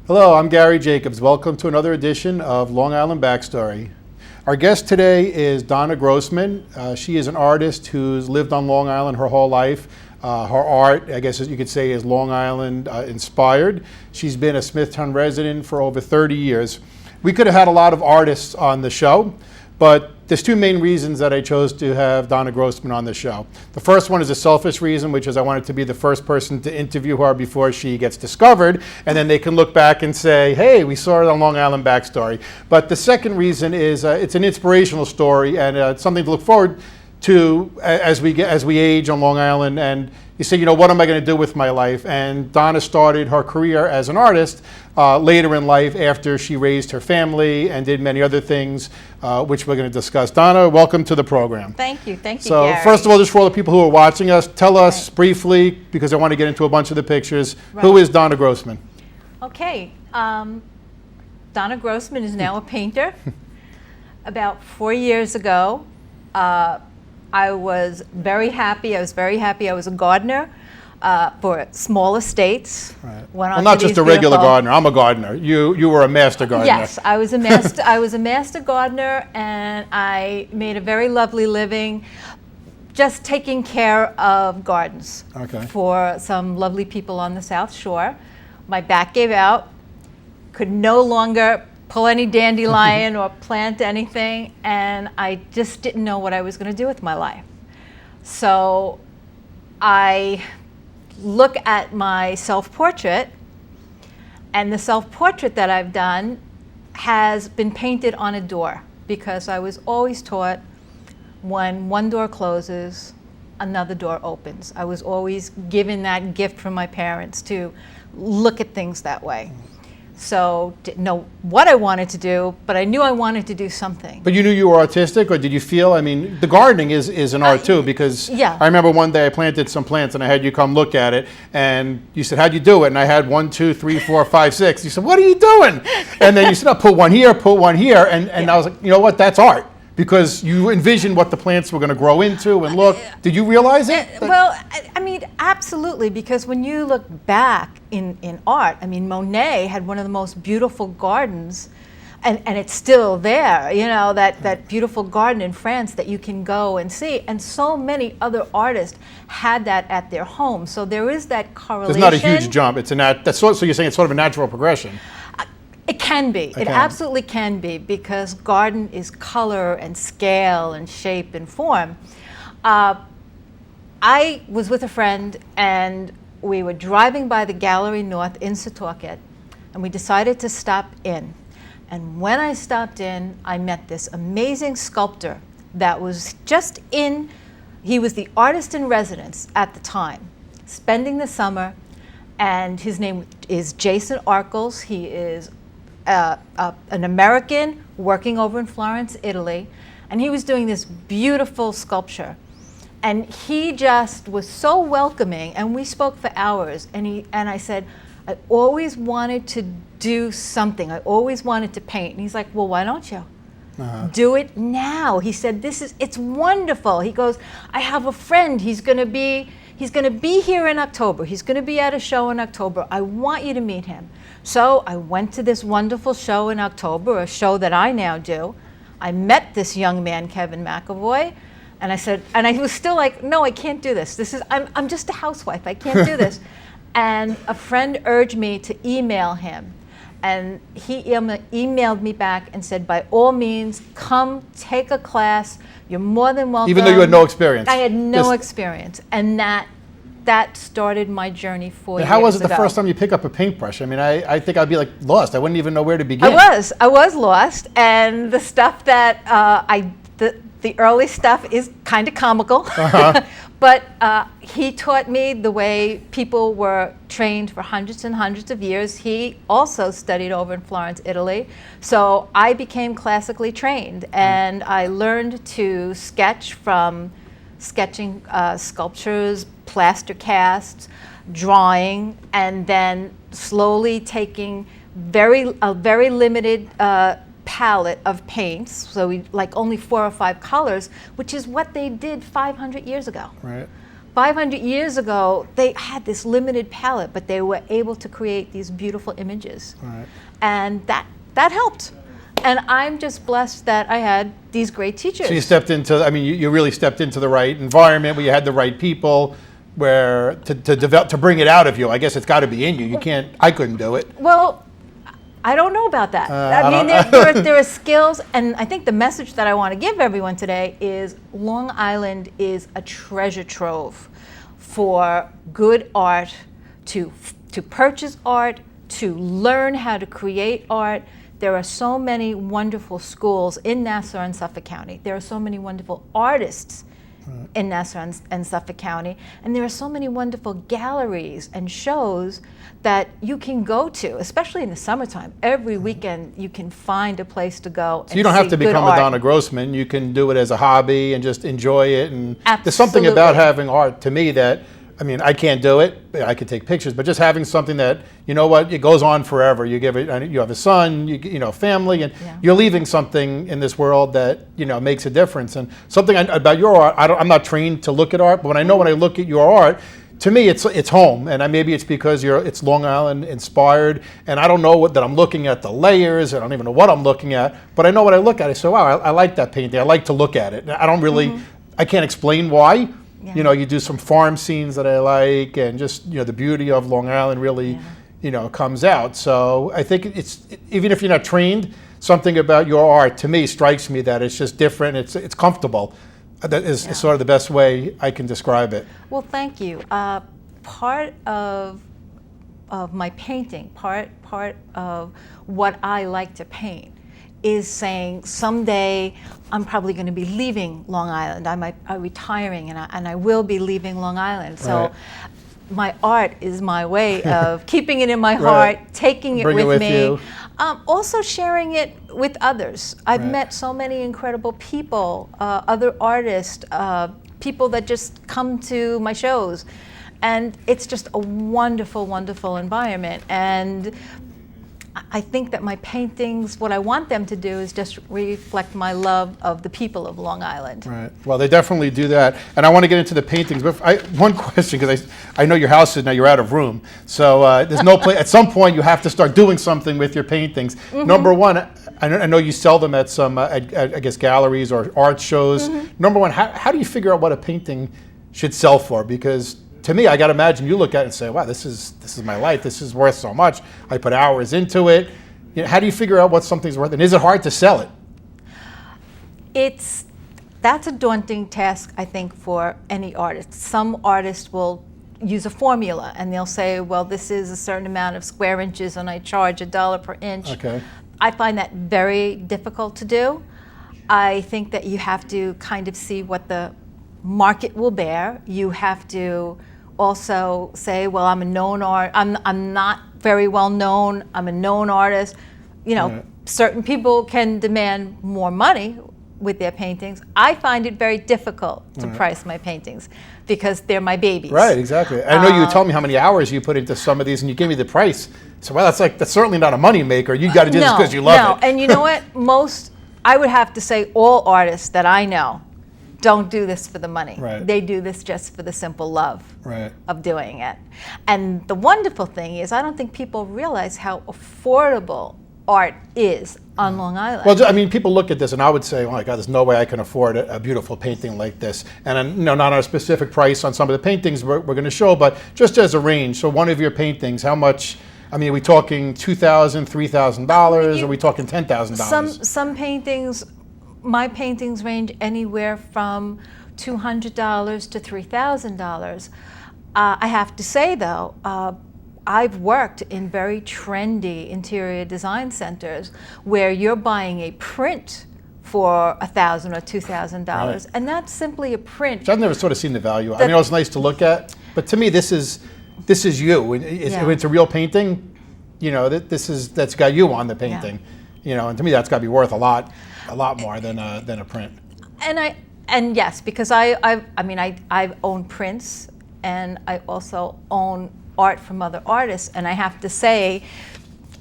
Hello, I'm Gary Jacobs. Welcome to another edition of Long Island Backstory. Our guest today is Donna Grossman. She is an artist who's lived on Long Island her whole life. Her art, I guess you could say, is Long Island inspired. She's been a Smithtown resident for over 30 years. We could have had a lot of artists on the show, but there's two main reasons that I chose to have Donna Grossman on the show. The first one is a selfish reason, which is I wanted to be the first person to interview her before she gets discovered, and then they can look back and say, hey, we saw it on Long Island Backstory. But the second reason is it's an inspirational story, and it's something to look forward to as we age on Long Island, and you say, you know, what am I going to do with my life? And Donna started her career as an artist later in life after she raised her family and did many other things, which we're going to discuss. Donna, welcome to the program. Thank you, Gary. So first of all, just for all the people who are watching us, tell us briefly, because I want to get into a bunch of the pictures, who is Donna Grossman? Okay, Donna Grossman is now a painter. About 4 years ago, I was very happy. I was a gardener for small estates. Right. Well, not just a regular gardener. I'm a gardener. You were a master gardener. Yes, I was a master. I was a master gardener, and I made a very lovely living, just taking care of gardens for some lovely people on the South Shore. My back gave out. Could no longer pull any dandelion or plant anything, and I just didn't know what I was going to do with my life. So I look at my self-portrait, and the self-portrait that I've done has been painted on a door, because I was always taught when one door closes, another door opens. I was always given that gift from my parents to look at things that way. So didn't know what I wanted to do, but I knew I wanted to do something. But you knew you were artistic, or did you feel, I mean, the gardening is an art too, because I remember one day I planted some plants and I had you come look at it, and you said, how'd you do it? And I had 1, 2, 3, 4, 5, 6. You said, what are you doing? And then you said, oh, put one here, and I was like, you know what, that's art. Because you envisioned what the plants were going to grow into and look. Did you realize it? Well, I mean, absolutely, because when you look back in art, I mean, Monet had one of the most beautiful gardens, and it's still there, you know, that beautiful garden in France that you can go and see. And so many other artists had that at their home. So there is that correlation. There's not a huge jump. So you're saying it's sort of a natural progression. It can be. It absolutely can be, because garden is color and scale and shape and form. I was with a friend, and we were driving by the Gallery North in Setauket, and we decided to stop in. And when I stopped in, I met this amazing sculptor that was just in. He was the artist in residence at the time, spending the summer, and his name is Jason Arkles. He is an American working over in Florence, Italy, and he was doing this beautiful sculpture. And he just was so welcoming, and we spoke for hours, and I said, I always wanted to do something. I always wanted to paint. And he's like, well, why don't you? Do it now. He said, it's wonderful. He goes, I have a friend. He's going to be here in October. He's going to be at a show in October. I want you to meet him. So I went to this wonderful show in October, a show that I now do. I met this young man, Kevin McAvoy, and I said, and I was still like, no, I can't do this. I'm just a housewife. I can't do this. And a friend urged me to email him. And he emailed me back and said, by all means, come take a class. You're more than welcome. Even though you had no experience? I had no experience. And that started my journey 4 years ago. How was it the first time you pick up a paintbrush? I mean, I think I'd be like lost. I wouldn't even know where to begin. I was lost. And the stuff that the early stuff is kind of comical. But he taught me the way people were trained for hundreds and hundreds of years. He also studied over in Florence, Italy. So I became classically trained, and I learned to sketch from sketching sculptures, plaster casts, drawing, and then slowly taking a very limited palette of paints, so we like only 4 or 5 colors, which is what they did 500 years ago. Right. 500 years ago, they had this limited palette, but they were able to create these beautiful images. Right. And that helped. And I'm just blessed that I had these great teachers. So you stepped into, I mean, you really stepped into the right environment where you had the right people, where to develop, to bring it out of you. I guess it's got to be in you. You can't, I couldn't do it. Well, I don't know about that. I mean, there are skills, and I think the message that I want to give everyone today is Long Island is a treasure trove for good art, to purchase art, to learn how to create art. There are so many wonderful schools in Nassau and Suffolk County. There are so many wonderful artists in Nassau and Suffolk County. And there are so many wonderful galleries and shows that you can go to, especially in the summertime. Every weekend you can find a place to go. So you don't have to become a Donna Grossman. You can do it as a hobby and just enjoy it. And there's something about having art, to me, that, I mean, I can't do it. I could take pictures, but just having something that, you know what, it goes on forever. You give it, you have a son, you know, family, and you're leaving something in this world that, you know, makes a difference. And something about your art, I'm not trained to look at art, but when I look at your art, to me, it's home, and maybe it's because it's Long Island inspired, and I don't know that I'm looking at the layers. I don't even know what I'm looking at, but I know what I look at. I say, wow, I like that painting. I like to look at it. I don't really, I can't explain why. Yeah. You know, you do some farm scenes that I like, and just, you know, the beauty of Long Island really, you know, comes out. So I think it's, even if you're not trained, something about your art, to me, strikes me that it's just different. It's comfortable. That is sort of the best way I can describe it. Well, thank you. Part of my painting, part of what I like to paint, is saying someday I'm probably going to be leaving Long Island. I'm retiring, and I will be leaving Long Island. So my art is my way of keeping it in my heart, taking it with me. Also sharing it with others. I've met so many incredible people, other artists, people that just come to my shows. And it's just a wonderful, wonderful environment. And I think that my paintings, what I want them to do is just reflect my love of the people of Long Island. Right. Well, they definitely do that. And I want to get into the paintings, but one question, because I know your house is now, you're out of room. So there's no place, at some point you have to start doing something with your paintings. Number one, I know you sell them at some, I guess, galleries or art shows. Number one, how do you figure out what a painting should sell for? Because to me, I got to imagine you look at it and say, wow, this is my life. This is worth so much. I put hours into it. You know, how do you figure out what something's worth? And is it hard to sell it? That's a daunting task, I think, for any artist. Some artists will use a formula, and they'll say, well, this is a certain amount of square inches, and I charge $1 per inch. Okay. I find that very difficult to do. I think that you have to kind of see what the market will bear. You have to also say, well, I'm a known art. I'm not very well known. I'm a known artist. You know, certain people can demand more money with their paintings. I find it very difficult to price my paintings because they're my babies. Right, exactly. I know you told me how many hours you put into some of these, and you gave me the price. So, well, that's certainly not a money maker. You got to do this because you love it. No, and you know what? I would have to say all artists that I know don't do this for the money. They do this just for the simple love of doing it. And the wonderful thing is, I don't think people realize how affordable art is on Long Island. Well, I mean, people look at this and I would say, oh my God, there's no way I can afford a beautiful painting like this. And not on a specific price on some of the paintings we're going to show, but just as a range. So one of your paintings, how much, I mean, are we talking $2,000, $3,000? Are we talking $10,000? Some paintings, my paintings range anywhere from $200 to $3,000. I have to say, though, I've worked in very trendy interior design centers where you're buying a print for $1,000 or $2,000, and that's simply a print. Which I've never sort of seen the value. I mean, it's nice to look at, but to me, this is you. It's a real painting. You know, that's got you on the painting. You know, and to me, that's got to be worth a lot more than a print. And yes, because I own prints, and I also own art from other artists, and I have to say,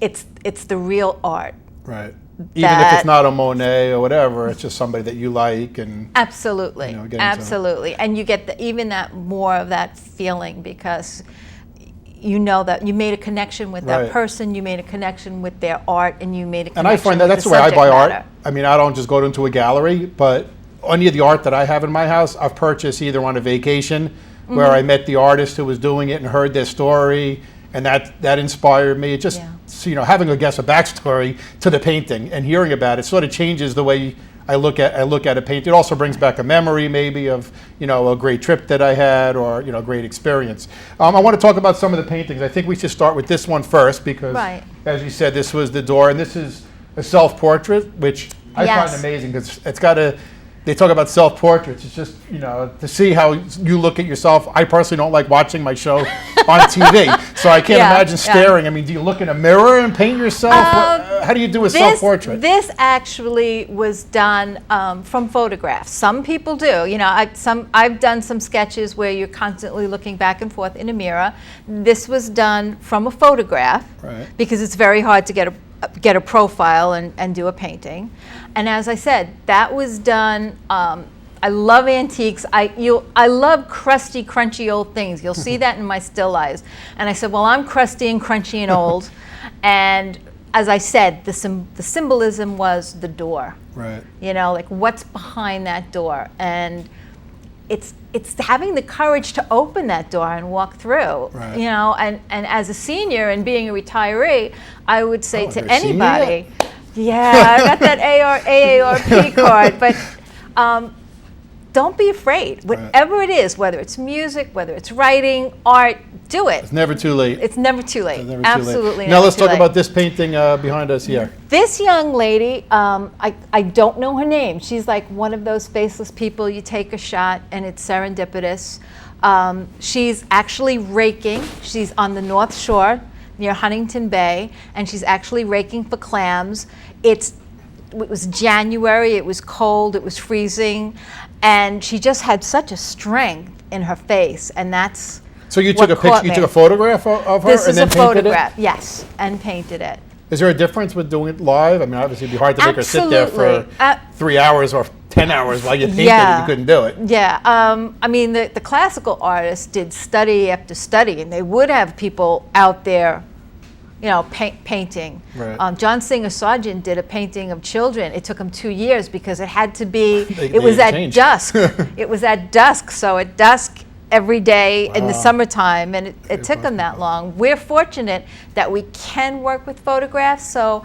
it's the real art. Right. Even if it's not a Monet or whatever, it's just somebody that you like and absolutely, get into it. absolutely, and you get even that more of that feeling because you know that you made a connection with that person, you made a connection with their art, and you made a connection. And I find that that's the way I buy art. I mean, I don't just go into a gallery, but any of the art that I have in my house, I've purchased either on a vacation where I met the artist who was doing it and heard their story, and that inspired me. It just, you know, having a backstory to the painting and hearing about it sort of changes the way I look at a painting. It also brings back a memory maybe of, you know, a great trip that I had or, you know, a great experience. I want to talk about some of the paintings. I think we should start with this one first because, as you said, this was the door, and this is a self-portrait, which I find amazing because it's got a. They talk about self-portraits. It's just, you know, to see how you look at yourself. I personally don't like watching my show on TV, so I can't imagine staring. I mean, do you look in a mirror and paint yourself? How do you do a self-portrait? This actually was done from photographs. Some people do. You know, I've done some sketches where you're constantly looking back and forth in a mirror. This was done from a photograph because it's very hard to get a profile and do a painting. And as I said, that was done. I love antiques. I love crusty, crunchy old things. You'll see that in my still lives. And I said, well, I'm crusty and crunchy and old. And as I said, the symbolism was the door. Right. You know, like what's behind that door, and it's having the courage to open that door and walk through. Right. You know, and as a senior and being a retiree, I would say to anybody. Yeah, I got that AARP card, but don't be afraid. Whatever it is, whether it's music, whether it's writing, art, do it. It's never too late. It's never too late. Absolutely. Now let's talk about this painting behind us here. This young lady, I don't know her name. She's like one of those faceless people. You take a shot and it's serendipitous. She's actually raking. She's on the North Shore near Huntington Bay, and she's actually raking for clams. It was January, it was cold, it was freezing, and she just had such a strength in her face, and that's So you took a picture, you took a photograph of her This and is then a painted photograph, it? yes, and painted it. Is there a difference with doing it live? I mean, obviously it'd be hard to make her sit there for 3 hours or 10 hours while you painted it. You couldn't do it. Yeah, I mean, the classical artists did study after study, and they would have people out there, you know, painting. Right. John Singer Sargent did a painting of children. It took him 2 years because it had to be, it was at dusk. It was at dusk, so at dusk every day in the summertime, and it took him that long. We're fortunate that we can work with photographs, so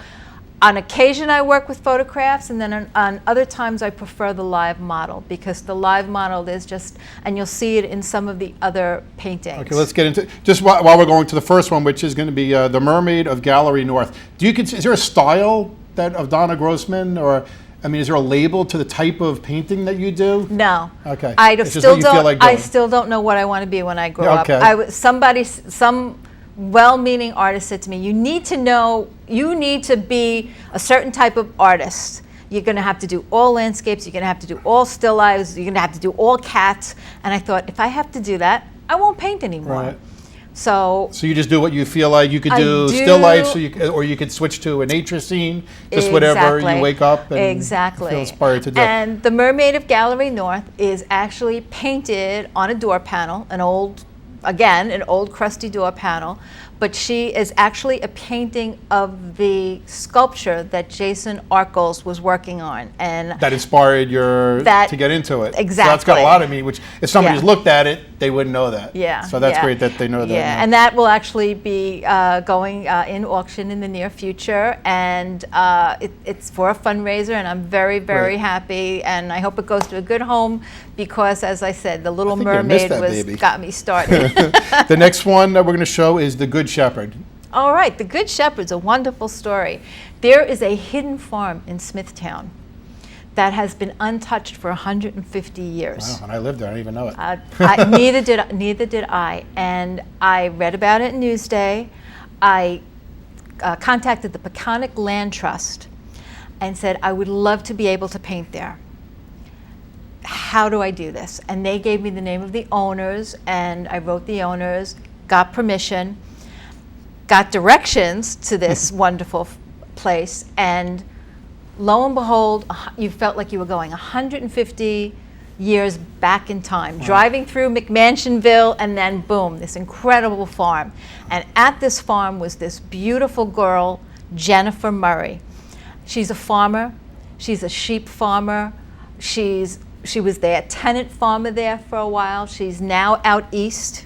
on occasion I work with photographs, and then on other times I prefer the live model, because the live model is just, and you'll see it in some of the other paintings. Okay, let's get into, just while we're going to the first one, which is going to be The Mermaid of Gallery North. Is there a style of Donna Grossman, or, I mean, is there a label to the type of painting that you do? No. Okay. I still don't know what I want to be when I grow up. Some well-meaning artist said to me, you need to be a certain type of artist. You're going to have to do all landscapes, you're going to have to do all still lives, you're going to have to do all cats. And I thought, if I have to do that, I won't paint anymore. Right. So you just do what you feel like you could do still life, or you could switch to a nature scene, just whatever you wake up and feel inspired to do. And The Mermaid of Gallery North is actually painted on a door panel, an old crusty door panel, but she is actually a painting of the sculpture that Jason Arkles was working on, and that inspired to get into it. Exactly. So that's got a lot of me, which if somebody's looked at it, they wouldn't know that. Yeah. So that's great that they know that. Yeah, and that will actually be going in auction in the near future, and it's for a fundraiser, and I'm very, very happy, and I hope it goes to a good home, because as I said, The Little Mermaid got me started. The next one that we're going to show is The Good Shepherd. All right, The Good Shepherd's a wonderful story. There is a hidden farm in Smithtown that has been untouched for 150 years. Wow, and I lived there, I didn't even know it. Neither did I. And I read about it in Newsday. I contacted the Peconic Land Trust and said, I would love to be able to paint there. How do I do this? And they gave me the name of the owners, and I wrote the owners, got permission, got directions to this wonderful place, and lo and behold, you felt like you were going 150 years back in time, driving through McMansionville, and then boom, this incredible farm. And at this farm was this beautiful girl, Jennifer Murray. She's a farmer. She's a sheep farmer. She was their tenant farmer there for a while. She's now out east.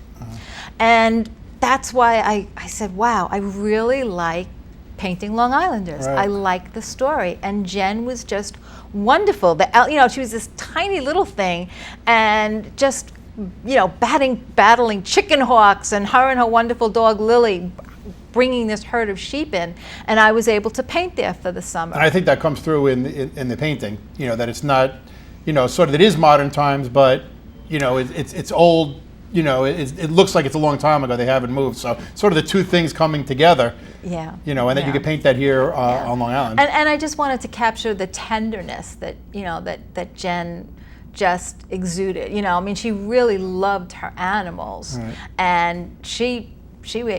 And that's why I said, wow, I really like painting Long Islanders. Right. I like the story. And Jen was just wonderful. She was this tiny little thing, and just, battling chicken hawks, and her and her wonderful dog Lily bringing this herd of sheep in, and I was able to paint there for the summer. And I think that comes through in the painting, that it's not, sort of, it is modern times, but, it's old, it looks like it's a long time ago, they haven't moved. So sort of the two things coming together, yeah, and then you can paint that here on Long Island. And I just wanted to capture the tenderness that, that Jen just exuded. She really loved her animals, right. And she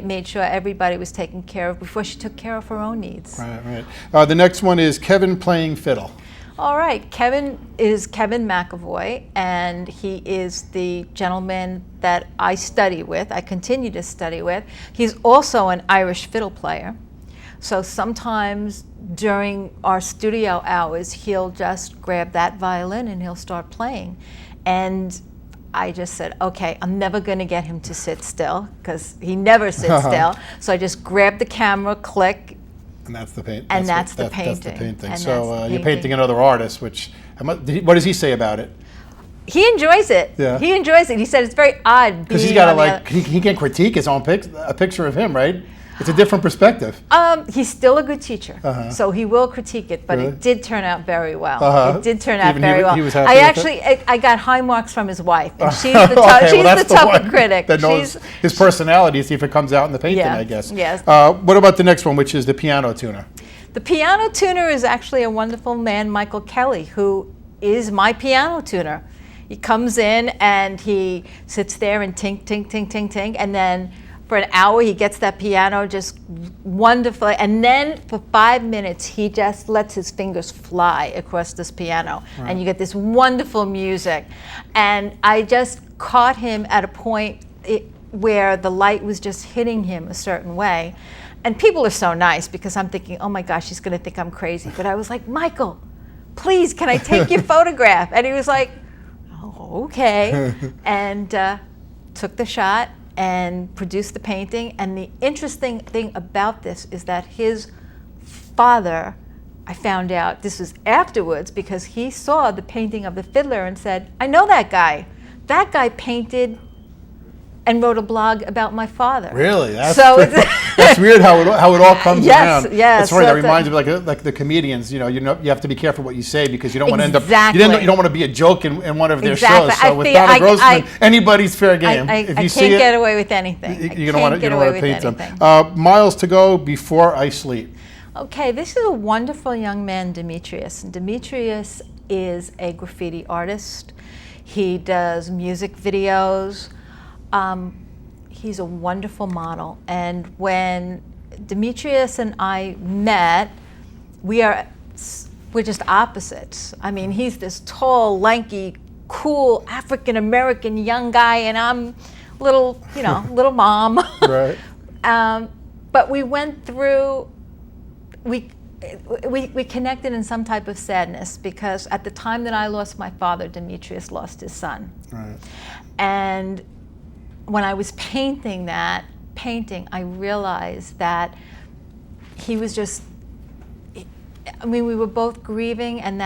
made sure everybody was taken care of before she took care of her own needs. Right. The next one is Kevin playing fiddle. All right, Kevin is Kevin McAvoy, and he is the gentleman that I study with, I continue to study with. He's also an Irish fiddle player. So sometimes during our studio hours, he'll just grab that violin and he'll start playing. And I just said, okay, I'm never going to get him to sit still, because he never sits still. So I just grabbed the camera, click. And that's the paint. And that's the painting. And So you're painting another artist, which, what does he say about it? He enjoys it. Yeah. He enjoys it. He said it's very odd. Because he's got to he can't critique his own a picture of him, right? It's a different perspective. He's still a good teacher, so he will critique it, but Really? It did turn out very well. It did turn out Even very well. he was happy with it? I got high marks from his wife, and she's the, tougher critic. That knows his personality, see if it comes out in the painting, Yeah, I guess. yes. What about the next one, which is the piano tuner? The piano tuner is actually a wonderful man, Michael Kelly, who is my piano tuner. He comes in and he sits there and tink, tink, tink, tink, tink, and then for an hour he gets that piano just wonderfully, and then for 5 minutes he just lets his fingers fly across this piano, and you get this wonderful music. And I just caught him at a point where the light was just hitting him a certain way. And people are so nice, because I'm thinking, oh my gosh, he's going to think I'm crazy. But I was like, Michael, please, can I take your photograph? And he was like, oh, okay. And took the shot and produced the painting. And the interesting thing about this is that his father, I found out this was afterwards, because he saw the painting of the fiddler and said, I know that guy. That guy painted and wrote a blog about my father. Really? That's That's weird how it all comes around. Yes. That's right. That reminds me like the comedians. You have to be careful what you say, because you don't want to end up. Exactly. You don't want to be a joke in one of their Exactly. shows. So with Donna Grossman, anybody's fair game. I If you see can't it, get away with anything. you don't want to paint them. Anything. Miles to go before I sleep. Okay, this is a wonderful young man, Demetrius. And Demetrius is a graffiti artist. He does music videos. He's a wonderful model. And when Demetrius and I met, we're just opposites. I mean, he's this tall, lanky, cool African-American young guy, and I'm little mom. Right. But we went through, we connected in some type of sadness, because at the time that I lost my father, Demetrius lost his son. Right. And when I was painting that painting, I realized that he was just, we were both grieving, and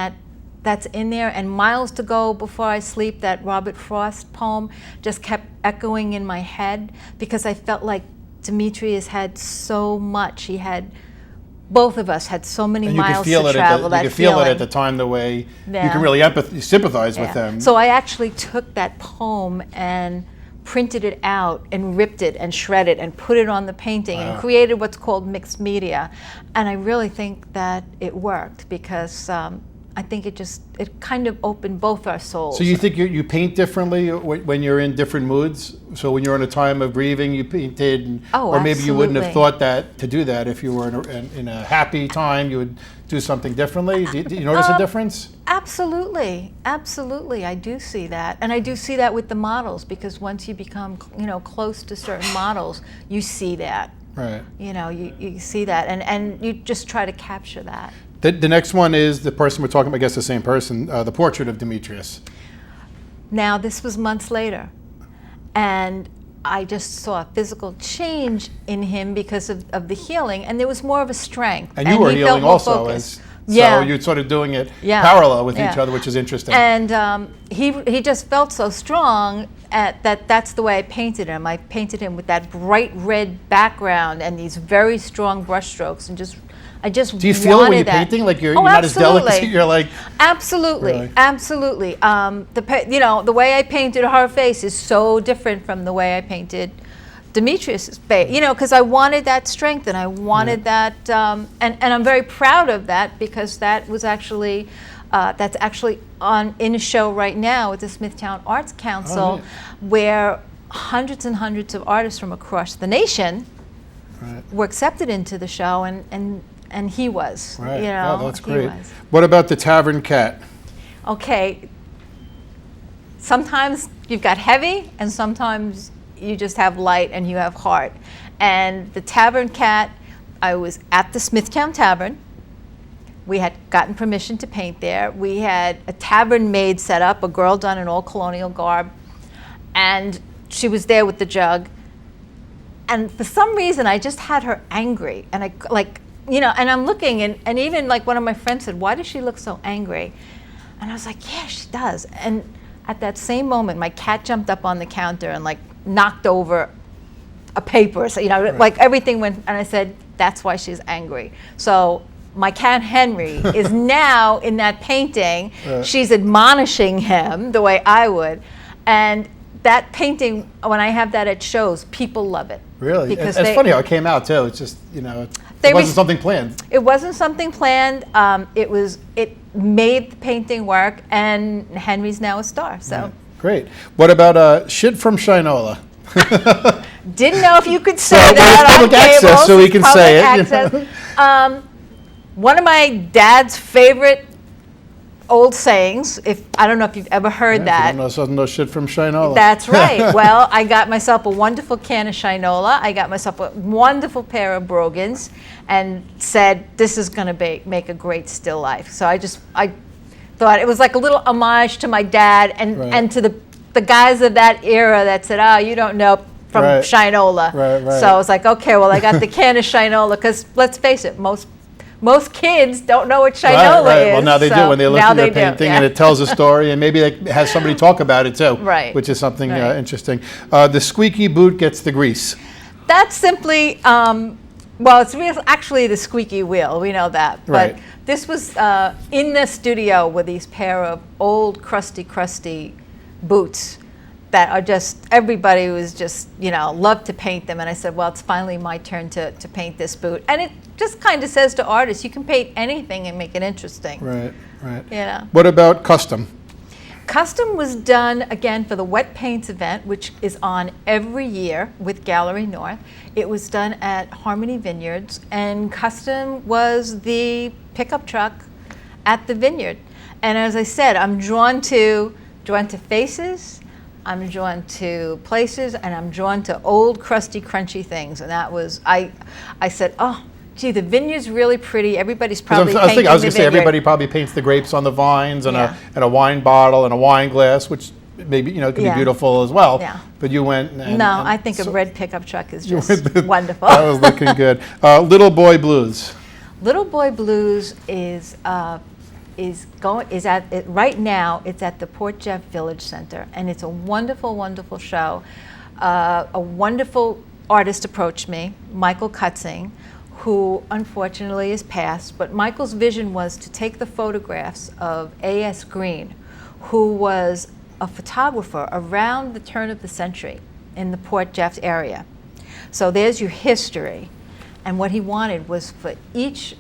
that's in there. And Miles to Go Before I Sleep, that Robert Frost poem, just kept echoing in my head, because I felt like Demetrius had so much. Both of us had so many miles to travel. You could feel it at the time, the way you can really sympathize with them. So I actually took that poem and printed it out and ripped it and shredded and put it on the painting and created what's called mixed media. And I really think that it worked, because I think it kind of opened both our souls. So you think you paint differently when you're in different moods? So when you're in a time of grieving, you painted, or maybe you wouldn't have thought to do that if you were in a happy time, you would do something differently. Do you notice a difference? Absolutely, absolutely. I do see that, and I do see that with the models, because once you become, close to certain models, you see that. Right. You see that, and you just try to capture that. The next one is the person we're talking about, I guess the same person, the portrait of Demetrius. Now, this was months later, and I just saw a physical change in him because of the healing, and there was more of a strength. And you were healing also, so you're sort of doing it parallel with each other, which is interesting. And he just felt so strong that's the way I painted him. I painted him with that bright red background and these very strong brush strokes, and I just do you feel it when you're painting? Like you're not as delicate? You're like absolutely, really? Absolutely. The way I painted her face is so different from the way I painted Demetrius's face. Because I wanted that strength, and I wanted that, and I'm very proud of that, because that was actually that's actually in a show right now at the Smithtown Arts Council, where hundreds and hundreds of artists from across the nation were accepted into the show, and he was. Right. That's great. What about the Tavern Cat? Okay. Sometimes you've got heavy, and sometimes you just have light and you have heart. And the Tavern Cat, I was at the Smithtown Tavern. We had gotten permission to paint there. We had a tavern maid set up, a girl done in all colonial garb, and she was there with the jug. And for some reason, I just had her angry, and and I'm looking, and even like one of my friends said, "Why does she look so angry?" And I was like, "Yeah, she does." And at that same moment, my cat jumped up on the counter and knocked over a paper. So everything went, and I said, "That's why she's angry." So my cat Henry is now in that painting. She's admonishing him the way I would, and that painting, when I have that at shows, people love it. Really? Because it's funny how it came out too. It's just, it wasn't something planned. It wasn't something planned. It made the painting work, and Henry's now a star. So great. What about Shit from Shinola? Didn't know if you could say that. It's public access, so we can say it. One of my dad's favorite old sayings, I don't know if you've ever heard that. No shit from Shinola. That's right. Well, I got myself a wonderful can of Shinola. I got myself a wonderful pair of Brogans, and said, this is going to make a great still life. So I thought it was like a little homage to my dad, and to the guys of that era that said, "Oh, you don't know from Shinola." Right. So I was like, okay, well, I got the can of Shinola, because let's face it, most kids don't know what Shinola is. Well, now they do when they look at your painting, and it tells a story, and maybe it has somebody talk about it too, which is something interesting. The squeaky boot gets the grease. That's simply, it's actually the squeaky wheel. We know that. But this was in the studio with these pair of old, crusty boots that are just, everybody was just, loved to paint them. And I said, well, it's finally my turn to paint this boot. And it just kind of says to artists, you can paint anything and make it interesting. Right. What about custom? Custom was done, again, for the Wet Paints event, which is on every year with Gallery North. It was done at Harmony Vineyards, and custom was the pickup truck at the vineyard. And as I said, I'm drawn to faces, I'm drawn to places, and I'm drawn to old, crusty, crunchy things. And that was, I said, oh, gee, the vineyard's really pretty. Everybody's probably painting the vineyard. I was going to say, everybody probably paints the grapes on the vines, and a wine bottle and a wine glass, which maybe, can be beautiful as well. Yeah. But you went I think a red pickup truck is just wonderful. That was looking good. Little Boy Blues. Little Boy Blues right now. It's at the Port Jeff Village Center, and it's a wonderful, wonderful show. A wonderful artist approached me, Michael Cutzing, who unfortunately is passed. But Michael's vision was to take the photographs of A.S. Green, who was a photographer around the turn of the century in the Port Jeff area. So there's your history. And what he wanted was for each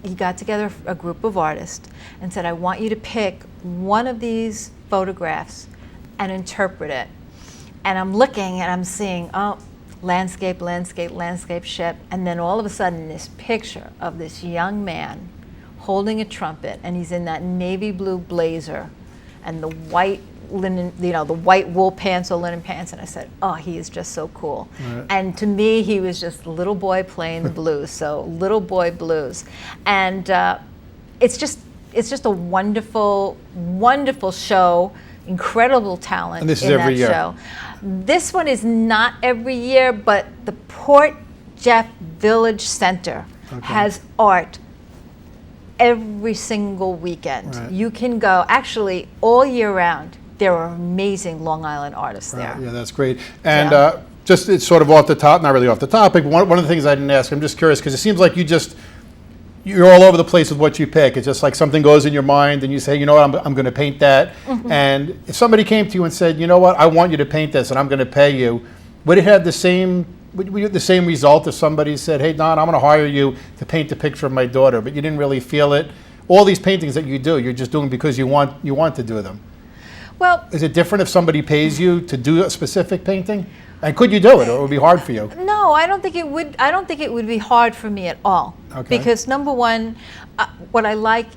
he got together a group of artists and said, I want you to pick one of these photographs and interpret it. And I'm looking and I'm seeing, oh, landscape, landscape, landscape, ship. And then all of a sudden this picture of this young man holding a trumpet, and he's in that navy blue blazer and the white linen, the white wool pants or linen pants. And I said, oh, he is just so cool. Right. And to me, he was just a little boy playing the blues. So little boy blues. And it's just a wonderful, wonderful show. Incredible talent. And this is in every that year. Show. This one is not every year, but the Port Jeff Village Center has art every single weekend. Right. You can go, actually, all year round. There are amazing Long Island artists there. Yeah, that's great. And just it's sort of off the top, not really off the topic, but one of the things I didn't ask, I'm just curious, because it seems like you're all over the place with what you pick. It's just like something goes in your mind and you say, you know what, I'm going to paint that. Mm-hmm. And if somebody came to you and said, you know what, I want you to paint this and I'm going to pay you, would it have the same result if somebody said, hey, Don, I'm going to hire you to paint a picture of my daughter, but you didn't really feel it? All these paintings that you do, you're just doing because you want to do them. Well, is it different if somebody pays you to do a specific painting? And could you do it, or it would be hard for you? No, I don't think it would. I don't think it would be hard for me at all. Okay. Because number one, what I like,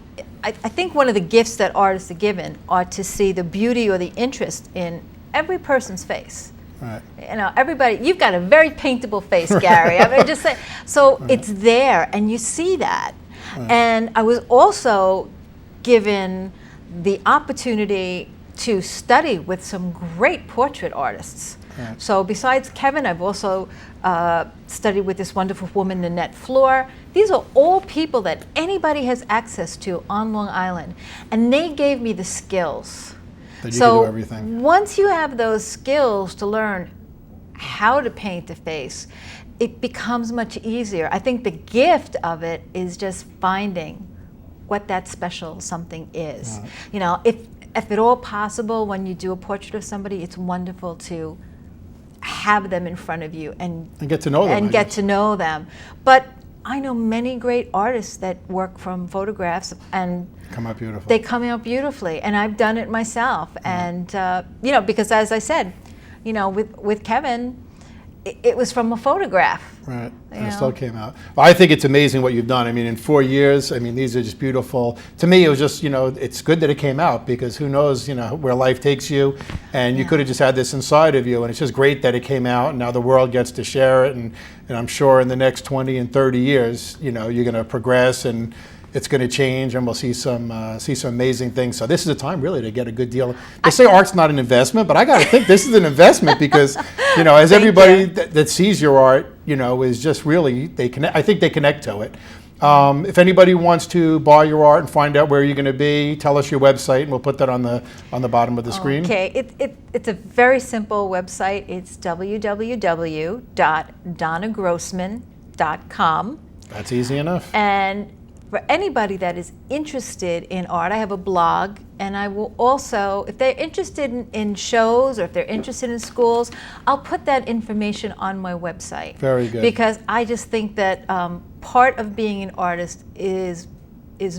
I think one of the gifts that artists are given are to see the beauty or the interest in every person's face. Right. You know, everybody. You've got a very paintable face, Gary. I mean, just say so. Right. It's there, and you see that. Right. And I was also given the opportunity to study with some great portrait artists. Right. So besides Kevin, I've also studied with this wonderful woman, Nanette Floor. These are all people that anybody has access to on Long Island. And they gave me the skills. That you can do everything. Once you have those skills to learn how to paint the face, it becomes much easier. I think the gift of it is just finding what that special something is. Right. You know, if at all possible, when you do a portrait of somebody, it's wonderful to have them in front of you and get to know them. And get to know them. But I know many great artists that work from photographs and come out beautiful. They come out beautifully, and I've done it myself. And you know, because as I said, you know, with Kevin, it was from a photograph. Right, and it still came out. Well, I think it's amazing what you've done. I mean, in 4 years, I mean, these are just beautiful. To me, it was just, you know, it's good that it came out because who knows, you know, where life takes you. And you could have just had this inside of you. And it's just great that it came out and now the world gets to share it. And I'm sure in the next 20 and 30 years, you know, you're going to progress and it's going to change, and we'll see some amazing things. So this is a time really to get a good deal. They say art's not an investment, but I got to think this is an investment because, you know, as everybody that sees your art, you know, is just really I think they connect to it. If anybody wants to buy your art and find out where you're going to be, tell us your website, and we'll put that on the bottom of the screen. Okay, it's a very simple website. It's www.donnagrossman.com. That's easy enough. And for anybody that is interested in art, I have a blog, and I will also, if they're interested in shows or if they're interested in schools, I'll put that information on my website. Very good. Because I just think that part of being an artist is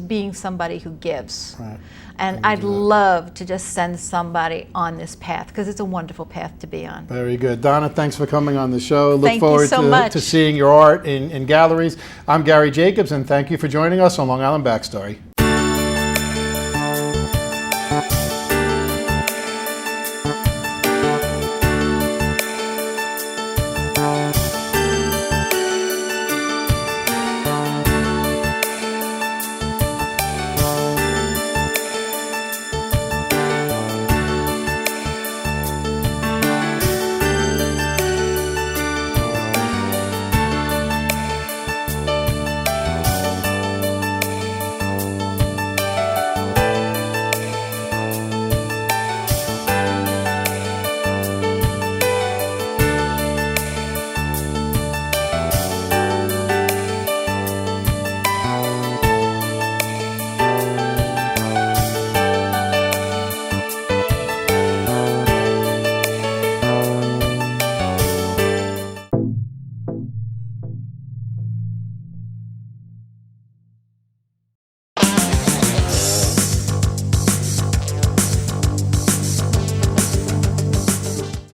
being somebody who gives. Right. And I'd love to just send somebody on this path because it's a wonderful path to be on. Very good. Donna, thanks for coming on the show. Thank you so much. To seeing your art in galleries. I'm Gary Jacobs, and thank you for joining us on Long Island Backstory.